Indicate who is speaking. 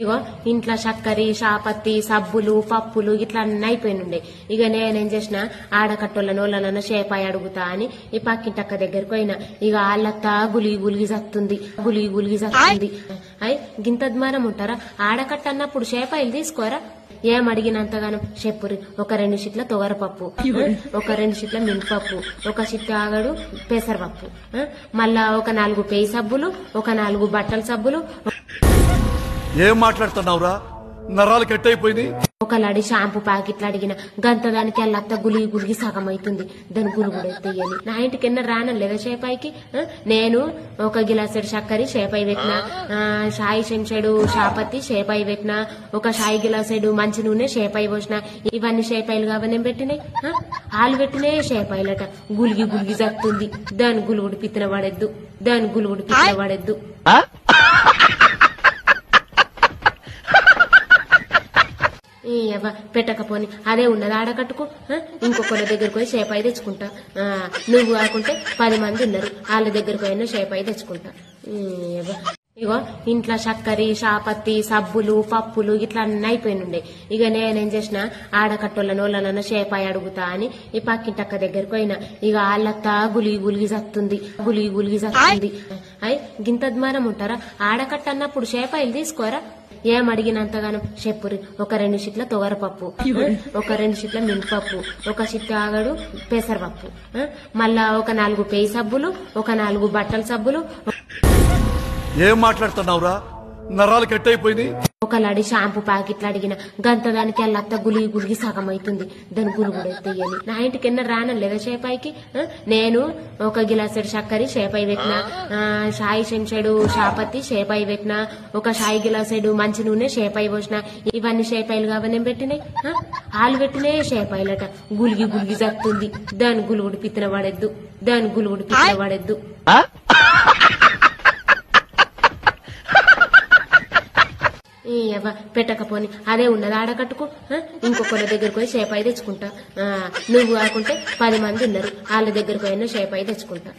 Speaker 1: ఇగో ఇంట్లో చక్కెర చాపత్తి సబ్బులు పప్పులు ఇట్లా అన్నీ అయిపోయినుండే. ఇక నేనేం చేసిన ఆడకట్టోళ్ళనోళ్ళనన్న షేపాయి అడుగుతా అని ఈ పక్కింటక్క దగ్గరికి పోయినా. ఇక వాళ్ళత్త గులిగి జత్తుంది అయి గింతద్మానం ఉంటారా? ఆడకట్ట అన్నప్పుడు షేపాయిలు తీసుకోరా? ఏం అడిగినంతగానం చెప్పురి. ఒక 2 షిట్ల తొగరపప్పు, ఒక 2 షిట్ల మినపప్పు, ఒక షిట్ ఆగడు పెసరపప్పు, మళ్ళా ఒక 4 పేయి సబ్బులు, ఒక 4 బట్టల సబ్బులు.
Speaker 2: ఏం మాట్లాడుతున్నావురా? నరాలు కట్ అయిపోయింది.
Speaker 1: ఒక లడి షాంపూ ప్యాకెట్లు అడిగిన గంతదానికి అల్లత్త గులిగి సగం అవుతుంది. దాని గురుగుడెత్తయ్యని నా ఇంటికి ఎన్న రానం లేదా షేపాయికి. నేను ఒక గిలాసెడు చక్కెర షేపాయి పెట్టిన, షాయి చెంచాడు చాపత్తి షేపాయి పెట్టిన, ఒక షాయి గిలాసెడు మంచి నూనె షేపాయి పోసిన. ఇవన్నీ షేపాయిలు కావని పెట్టినాయి. ఆలు పెట్టినాయి షేపాయిలట. గులిగి జత్తుంది. దాని గులుగుడు పిత్తన పడెద్దు. పెట్టకపోని అదే ఉన్నది ఆడకట్టుకు. ఇంకొకరి దగ్గరకు పోయి షేపాయి తెచ్చుకుంటా. నువ్వు కాకుంటే 10 మంది ఉన్నారు, వాళ్ళ దగ్గరకు పోయినా షేపాయి తెచ్చుకుంటా. ఇగో ఇంట్లో చక్కెర చాపత్తి సబ్బులు పప్పులు ఇట్లా అన్నీ అయిపోయినుండే. ఇక నేనేం చేసిన ఆడకట్టోళ్ళనోళ్ళనన్న షేపాయి అడుగుతా అని ఈ పక్కింటక్క దగ్గరికి పోయినా. ఇక వాళ్ళత్త గులిగి జత్తుంది అయి గింతద్మానం ఉంటారా? ఆడకట్ట అన్నప్పుడు షేపాయిలు తీసుకోరా? ఏం అడిగినంతగానం చెప్పురి. ఒక 2 షిట్ల తొగరపప్పు, ఒక 2 షిట్ల మినపప్పు, ఒక షిట్ ఆగడు పెసరపప్పు, మళ్ళా ఒక 4 పేయి సబ్బులు, ఒక 4 బట్టల సబ్బులు.
Speaker 2: ఏం మాట్లాడుతున్నావురా? నరాలు కట్ అయిపోయింది.
Speaker 1: ఒక లడి షాంపూ ప్యాకెట్లు అడిగిన గంతదానికి అల్లత్త గులిగి సగం అవుతుంది. దాని గురుగుడెత్తయ్యని నా ఇంటికి ఎన్న రానం లేదా షేపాయికి. నేను ఒక గిలాసెడు చక్కెర షేపాయి పెట్టిన, షాయి చెంచాడు చాపత్తి షేపాయి పెట్టిన, ఒక షాయి గిలాసెడు మంచి నూనె షేపాయి పోసిన. ఇవన్నీ షేపాయిలు కావని పెట్టినాయి. ఆలు పెట్టినాయి షేపాయిలట. గులిగి జత్తుంది. దాని గులుగుడు పిత్తన పడెద్దు. పెట్టకపోని అదే ఉన్నది ఆడకట్టుకు. ఇంకొకరి దగ్గరకు పోయి షేపాయి తెచ్చుకుంటా. నువ్వు కాకుంటే 10 మంది ఉన్నారు, వాళ్ళ దగ్గరకు పోయినా షేపాయి తెచ్చుకుంటా.